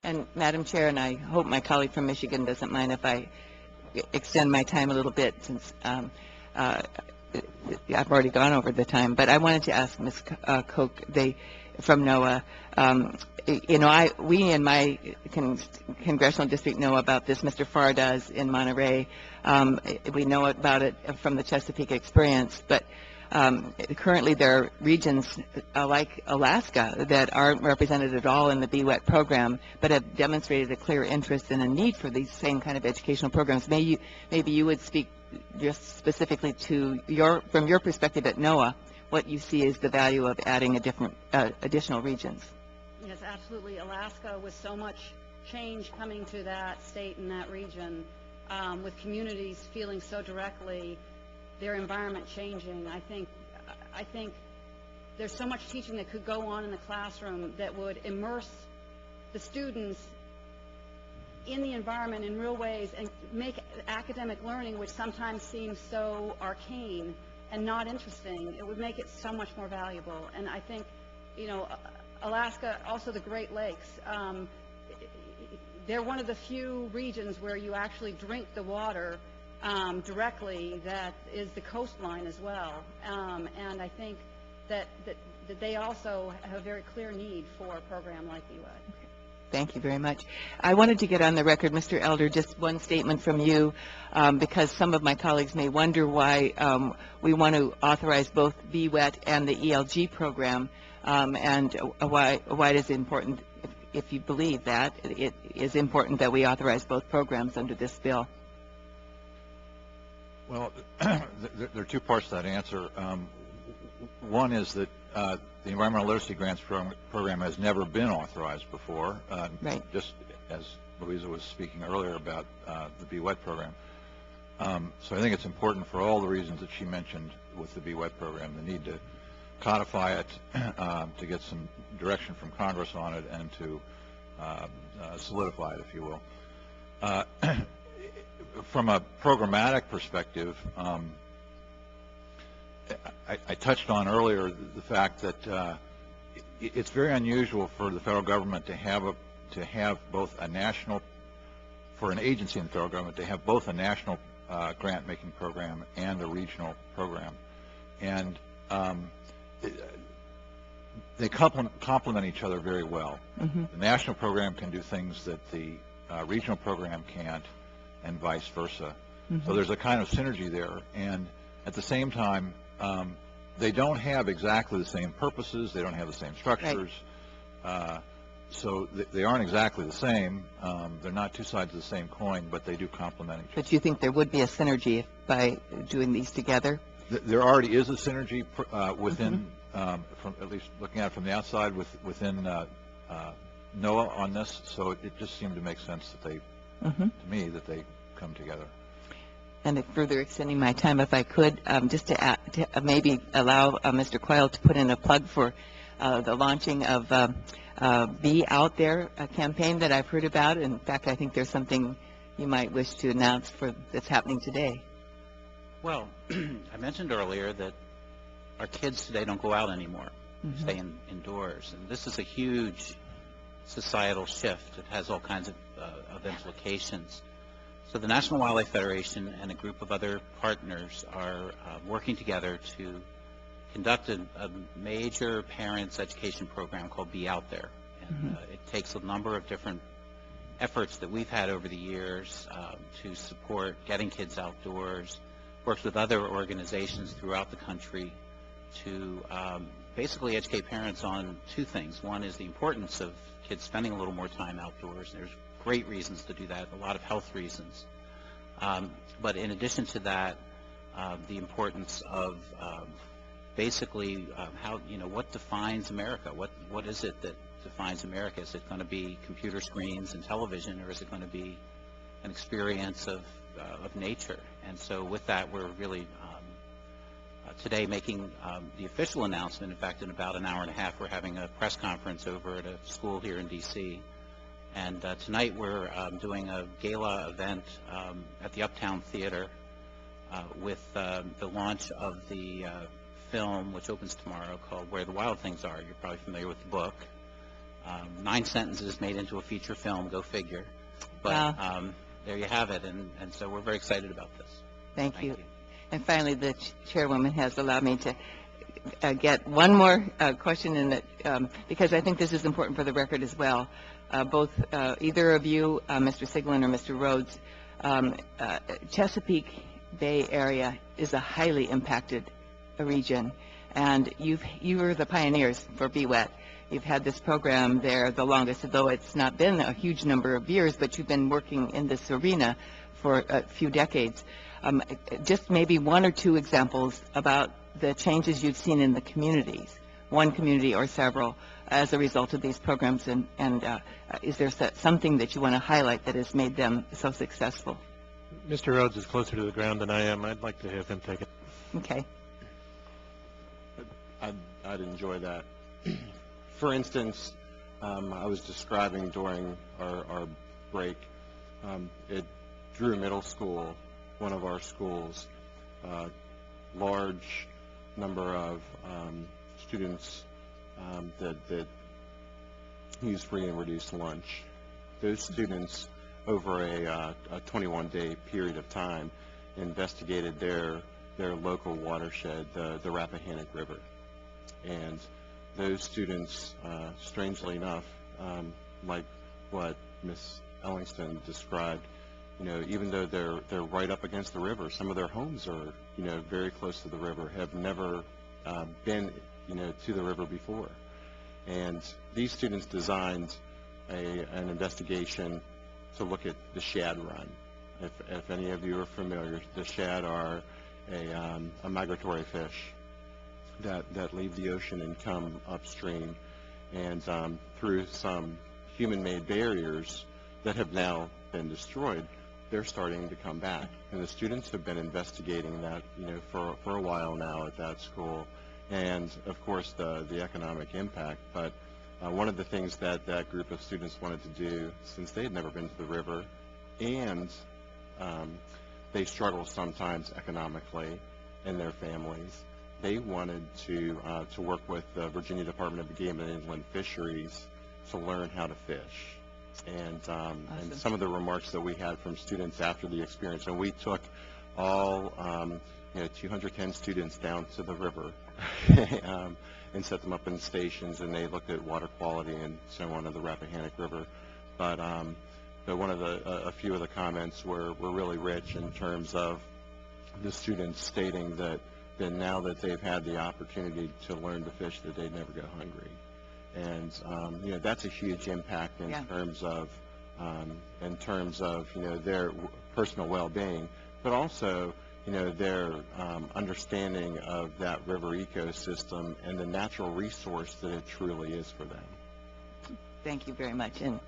And Madam Chair, and I hope my colleague from Michigan doesn't mind if I extend my time a little bit, since I've already gone over the time, but I wanted to ask Ms. Koch, from NOAA, we in my congressional district know about this. Mr. Farr does in Monterey. We know about it from the Chesapeake experience, but currently there are regions like Alaska that aren't represented at all in the BWET program, but have demonstrated a clear interest and a need for these same kind of educational programs. Maybe you would speak just specifically to from your perspective at NOAA, what you see is the value of adding additional regions. Yes, absolutely. Alaska, with so much change coming to that state and that region, with communities feeling so directly their environment changing, I think there's so much teaching that could go on in the classroom that would immerse the students in the environment in real ways and make academic learning, which sometimes seems so arcane and not interesting, it would make it so much more valuable. And I think, Alaska, also the Great Lakes, they're one of the few regions where you actually drink the water directly that is the coastline as well. And I think that they also have a very clear need for a program like BWET. Okay. Thank you very much. I wanted to get on the record, Mr. Elder, just one statement from you, because some of my colleagues may wonder why we want to authorize both BWET and the ELG program, and why it is important, if you believe that it is important that we authorize both programs under this bill. Well, there are two parts to that answer. One is that the Environmental Literacy Grants program has never been authorized before, right. Just as Louisa was speaking earlier about the BWET program. So I think it's important for all the reasons that she mentioned with the BWET program, the need to codify it, to get some direction from Congress on it, and to solidify it, if you will. From a programmatic perspective, I touched on earlier the fact that it's very unusual for the federal government to have both a national, for an agency in the federal government to have both a national grant-making program and a regional program, and they complement each other very well. Mm-hmm. The national program can do things that the regional program can't, and vice versa. Mm-hmm. So there's a kind of synergy there, and at the same time, they don't have exactly the same purposes, they don't have the same structures, right. So they aren't exactly the same. They're not two sides of the same coin, but they do complement each other. But you think there would be a synergy by doing these together? There already is a synergy within, mm-hmm. From at least looking at it from the outside, within NOAA on this, so it just seemed to make sense that they, mm-hmm. to me, that they come together. And further extending my time, if I could, just to maybe allow Mr. Quayle to put in a plug for the launching of Be Out There, a campaign that I've heard about. In fact, I think there's something you might wish to announce that's happening today. Well, I mentioned earlier that our kids today don't go out anymore, mm-hmm. stay indoors. And this is a huge societal shift. It has all kinds of implications. So the National Wildlife Federation and a group of other partners are working together to conduct a major parents' education program called Be Out There. And mm-hmm. It takes a number of different efforts that we've had over the years to support getting kids outdoors, works with other organizations throughout the country to basically educate parents on two things. One is the importance of kids spending a little more time outdoors. There's great reasons to do that, a lot of health reasons. But in addition to that, the importance of basically how, what defines America? What is it that defines America? Is it going to be computer screens and television, or is it going to be an experience of nature? And so with that, we're really today making the official announcement. In fact, in about an hour and a half, we're having a press conference over at a school here in D.C. And tonight we're doing a gala event at the Uptown Theater with the launch of the film, which opens tomorrow, called Where the Wild Things Are. You're probably familiar with the book. 9 sentences made into a feature film, go figure. But Wow. there you have it, and so we're very excited about this. Thank you. And finally, the chairwoman has allowed me to get one more question in that, because I think this is important for the record as well. Both, either of you, Mr. Siglin or Mr. Rhodes, Chesapeake Bay area is a highly impacted region, and you were the pioneers for BWET. You've had this program there the longest, though it's not been a huge number of years, but you've been working in this arena for a few decades. Just maybe one or two examples about the changes you've seen in the communities, one community or several, as a result of these programs, and is there something that you want to highlight that has made them so successful? Mr. Rhodes is closer to the ground than I am. I'd like to have him take it. Okay. I'd enjoy that. For instance, I was describing during our break, at Drew Middle School, one of our schools, large number of students that use free and reduced lunch. Those students, over a 21-day period of time, investigated their local watershed, the Rappahannock River. And those students, strangely enough, like what Ms. Ellingston described, even though they're right up against the river, some of their homes are, very close to the river, have never been, to the river before. And these students designed an investigation to look at the shad run. If any of you are familiar, the shad are a migratory fish that leave the ocean and come upstream, and through some human-made barriers that have now been destroyed, they're starting to come back. And the students have been investigating that, for a while now at that school, and of course the economic impact. But one of the things that that group of students wanted to do, since they had never been to the river, and they struggle sometimes economically in their families, they wanted to work with the Virginia Department of Game and Inland Fisheries to learn how to fish. And and some of the remarks that we had from students after the experience, and we took all 210 students down to the river and set them up in stations, and they looked at water quality and so on of the Rappahannock River. But one of a few of the comments were really rich in terms of the students stating that now that they've had the opportunity to learn to fish, that they'd never go hungry. And that's a huge impact in terms of their personal well-being, but also their understanding of that river ecosystem and the natural resource that it truly is for them. Thank you very much. And